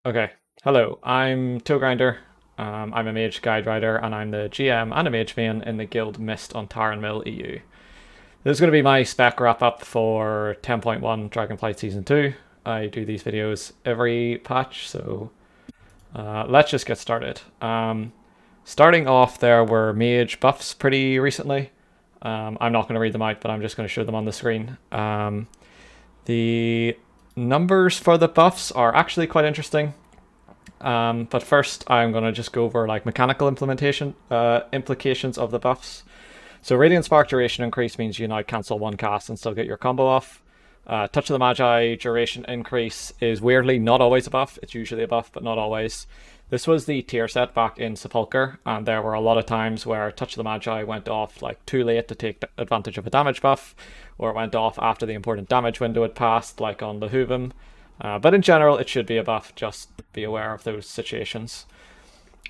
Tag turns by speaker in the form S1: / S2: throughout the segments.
S1: Okay, hello, I'm Toe Grinder. I'm a Mage guide writer, and I'm the GM and a Mage main in the guild Mist on Taran Mill EU. This is going to be my spec wrap up for 10.1 Dragonflight Season 2. I do these videos every patch, so let's just get started. Starting off, there were Mage buffs pretty recently. I'm not going to read them out, but I'm just going to show them on the screen. The numbers for the buffs are actually quite interesting. But first, I'm going to just go over like mechanical implications of the buffs. So Radiant Spark duration increase means you now cancel one cast and still get your combo off. Touch of the Magi duration increase is weirdly not always a buff. It's usually a buff, but not always. This was the tier set back in Sepulchre, and there were a lot of times where Touch of the Magi went off like too late to take advantage of a damage buff, or it went off after the important damage window had passed, like on Lehuvim. But in general, it should be a buff, just be aware of those situations.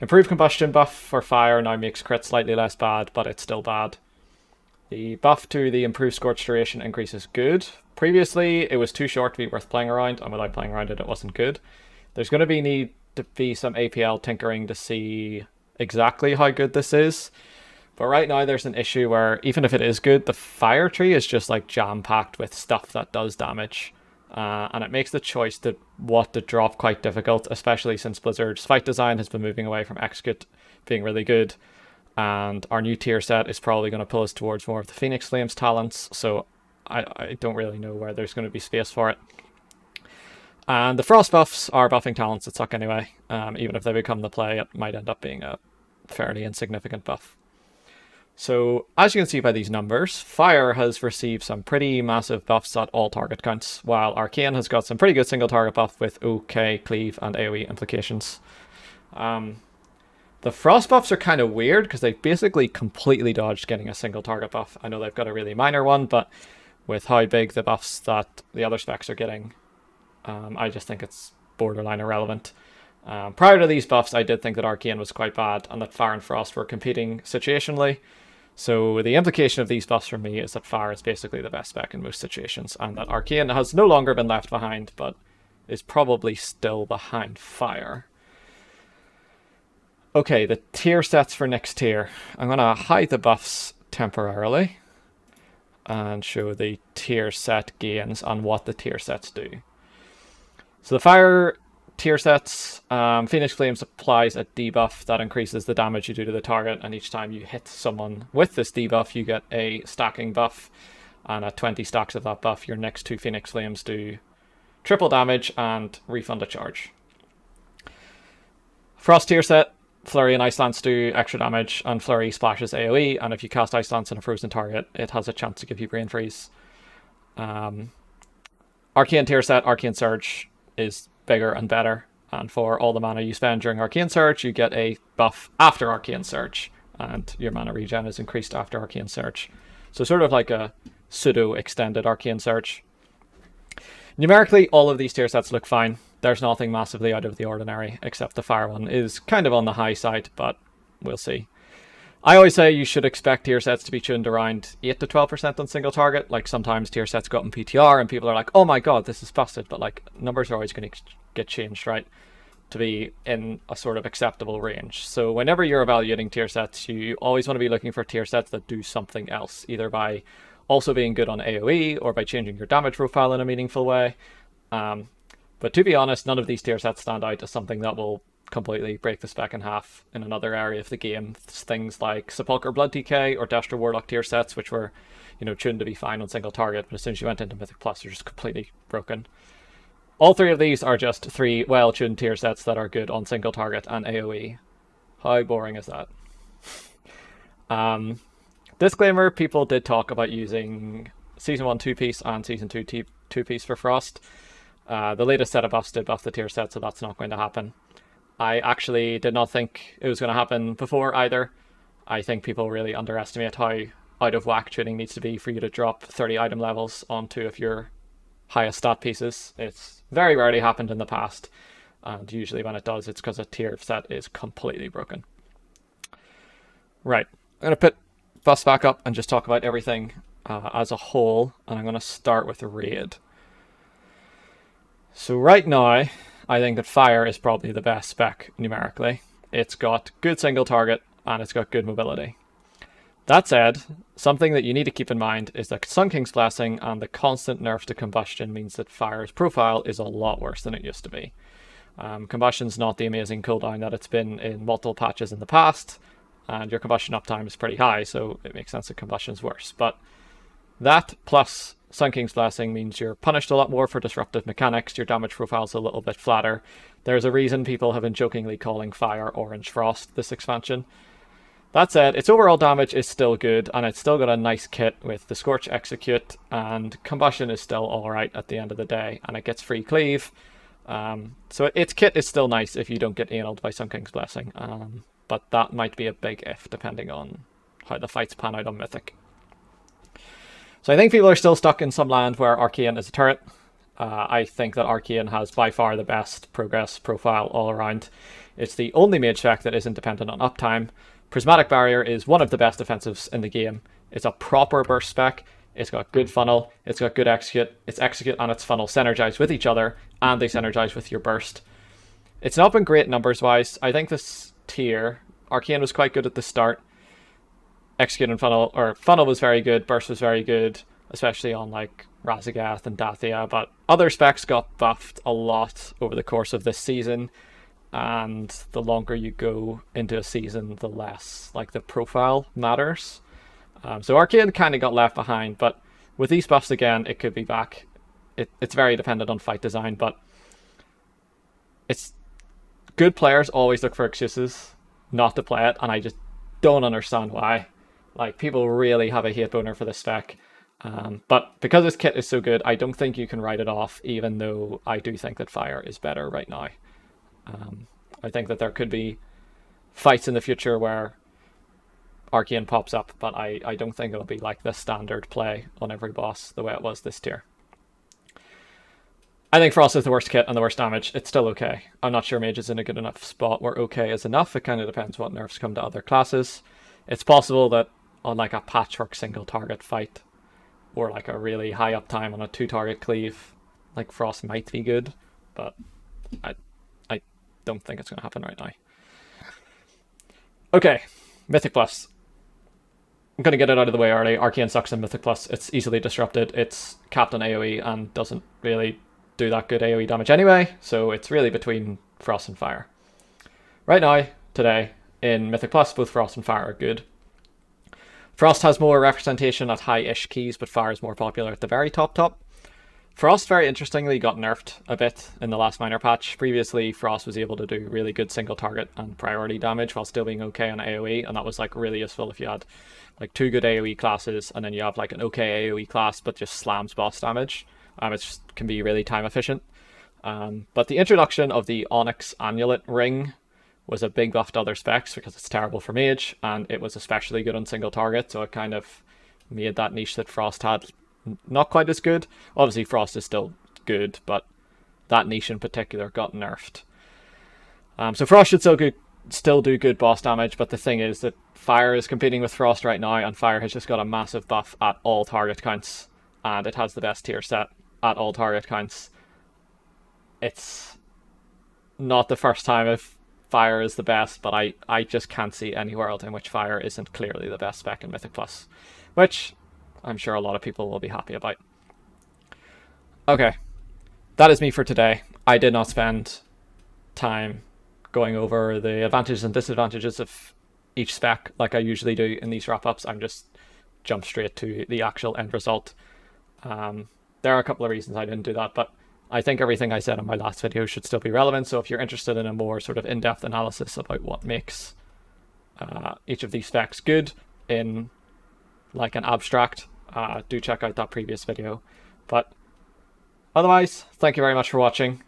S1: Improved combustion buff for fire now makes crit slightly less bad, but it's still bad. The buff to the improved scorch duration increase is good. Previously, it was too short to be worth playing around, and without playing around it, it wasn't good. There's going to need to be some APL tinkering to see exactly how good this is. But right now, there's an issue where even if it is good, the fire tree is just like jam-packed with stuff that does damage. And it makes the choice to what to drop quite difficult, especially since Blizzard's fight design has been moving away from execute being really good, and our new tier set is probably going to pull us towards more of the Phoenix Flames talents, so I don't really know where there's going to be space for it. And the Frost buffs are buffing talents that suck anyway. Even if they become the play, it might end up being a fairly insignificant buff. So, as you can see by these numbers, Fire has received some pretty massive buffs at all target counts, while Arcane has got some pretty good single target buff with OK, Cleave, and AoE implications. The Frost buffs are kind of weird, because they basically completely dodged getting a single target buff. I know they've got a really minor one, but with how big the buffs that the other specs are getting, I just think it's borderline irrelevant. Prior to these buffs, I did think that Arcane was quite bad, and that Fire and Frost were competing situationally. So the implication of these buffs for me is that Fire is basically the best spec in most situations, and that Arcane has no longer been left behind, but is probably still behind Fire. Okay, the tier sets for next tier. I'm going to hide the buffs temporarily and show the tier set gains and what the tier sets do. So the Fire tier sets, Phoenix Flames applies a debuff that increases the damage you do to the target, and each time you hit someone with this debuff, you get a stacking buff, and at 20 stacks of that buff, your next two Phoenix Flames do triple damage and refund a charge. Frost tier set, Flurry and Ice Lance do extra damage, and Flurry splashes AoE, and if you cast Ice Lance on a frozen target, it has a chance to give you Brain Freeze. Arcane tier set, Arcane Surge is bigger and better, and for all the mana you spend during Arcane Surge, you get a buff after Arcane Surge, and your mana regen is increased after Arcane Surge. So sort of like a pseudo extended Arcane Surge. Numerically, all of these tier sets look fine. There's nothing massively out of the ordinary, except the Fire one is kind of on the high side, but we'll see. I always say you should expect tier sets to be tuned around 8 to 12% on single target. Like sometimes tier sets go up in PTR and people are like, oh my god, this is busted. But like numbers are always going to get changed, right? To be in a sort of acceptable range. So whenever you're evaluating tier sets, you always want to be looking for tier sets that do something else, either by also being good on AoE or by changing your damage profile in a meaningful way. But to be honest, none of these tier sets stand out as something that will completely break the spec in half in another area of the game. Things like Sepulchre Blood TK or Destro Warlock tier sets, which were, tuned to be fine on single target, but as soon as you went into Mythic Plus, they're just completely broken. All three of these are just three well-tuned tier sets that are good on single target and AoE. How boring is that? Disclaimer, people did talk about using Season 1 2-piece and Season 2 2-piece for Frost. The latest set of buffs did buff the tier set, so that's not going to happen. I actually did not think it was going to happen before either. I think people really underestimate how out of whack tuning needs to be for you to drop 30 item levels on two of your highest stat pieces. It's very rarely happened in the past, and usually when it does, it's because a tier set is completely broken. Right, I'm going to put buffs back up and just talk about everything as a whole, and I'm going to start with Raid. So right now, I think that Fire is probably the best spec numerically. It's got good single target and it's got good mobility. That said, something that you need to keep in mind is that Sun King's Blessing and the constant nerf to Combustion means that Fire's profile is a lot worse than it used to be. Combustion's not the amazing cooldown that it's been in multiple patches in the past, and your combustion uptime is pretty high, so it makes sense that Combustion's worse. But that plus Sun King's Blessing means you're punished a lot more for disruptive mechanics, your damage profile's a little bit flatter. There's a reason people have been jokingly calling Fire Orange Frost this expansion. That said, its overall damage is still good, and it's still got a nice kit with the Scorch Execute, and Combustion is still alright at the end of the day, and it gets free cleave. So its kit is still nice if you don't get analed by Sun King's Blessing, but that might be a big if, depending on how the fights pan out on Mythic. So I think people are still stuck in some land where Arcane is a turret. I think that Arcane has by far the best progress profile all around. It's the only mage spec that isn't dependent on uptime. Prismatic Barrier is one of the best defensives in the game. It's a proper burst spec. It's got good funnel. It's got good execute. Its execute and its funnel synergize with each other, and they synergize with your burst. It's not been great numbers-wise. I think this tier, Arcane was quite good at the start. Execute and funnel, or funnel was very good, burst was very good, especially on like Razagath and Dathia, but other specs got buffed a lot over the course of this season. And the longer you go into a season, the less like the profile matters. So Arcane kind of got left behind, but with these buffs again, it could be back. It's very dependent on fight design, but it's good players always look for excuses not to play it, and I just don't understand why. Like, people really have a hate boner for this spec. But because this kit is so good, I don't think you can write it off, even though I do think that Fire is better right now. I think that there could be fights in the future where Arcane pops up, but I don't think it'll be like the standard play on every boss the way it was this tier. I think Frost is the worst kit and the worst damage. It's still okay. I'm not sure Mage is in a good enough spot where okay is enough. It kind of depends what nerfs come to other classes. It's possible that on like a patchwork single target fight or like a really high uptime on a 2-target cleave, like Frost might be good, but I don't think it's going to happen right now. Okay, Mythic Plus. I'm going to get it out of the way early. Arcane sucks in Mythic Plus. It's easily disrupted. It's capped on AoE and doesn't really do that good AoE damage anyway, so it's really between Frost and Fire. Right now, today, in Mythic Plus, both Frost and Fire are good. Frost has more representation at high-ish keys, but Fire is more popular at the very top. Frost, very interestingly, got nerfed a bit in the last minor patch. Previously, Frost was able to do really good single target and priority damage while still being okay on AoE, and that was like really useful if you had like 2 good AoE classes and then you have like an okay AoE class but just slams boss damage. It just can be really time efficient. But the introduction of the Onyx Amulet Ring was a big buff to other specs because it's terrible for Mage, and it was especially good on single target, so it kind of made that niche that Frost had not quite as good. Obviously Frost is still good, but that niche in particular got nerfed. So Frost should still do good boss damage, but the thing is that Fire is competing with Frost right now, and Fire has just got a massive buff at all target counts, and it has the best tier set at all target counts. It's not the first time if Fire is the best, but I just can't see any world in which Fire isn't clearly the best spec in Mythic Plus, which I'm sure a lot of people will be happy about. Okay, that is me for today. I did not spend time going over the advantages and disadvantages of each spec like I usually do in these wrap-ups. I'm just jump straight to the actual end result. There are a couple of reasons I didn't do that, but I think everything I said in my last video should still be relevant, so if you're interested in a more sort of in-depth analysis about what makes each of these specs good in like an abstract, do check out that previous video. But otherwise, thank you very much for watching.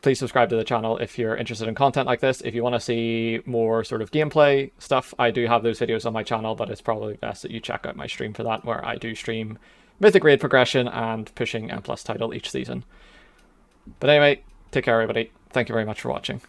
S1: Please subscribe to the channel if you're interested in content like this. If you want to see more sort of gameplay stuff, I do have those videos on my channel, but it's probably best that you check out my stream for that, where I do stream Mythic raid progression and pushing M+ title each season. But anyway, take care everybody. Thank you very much for watching.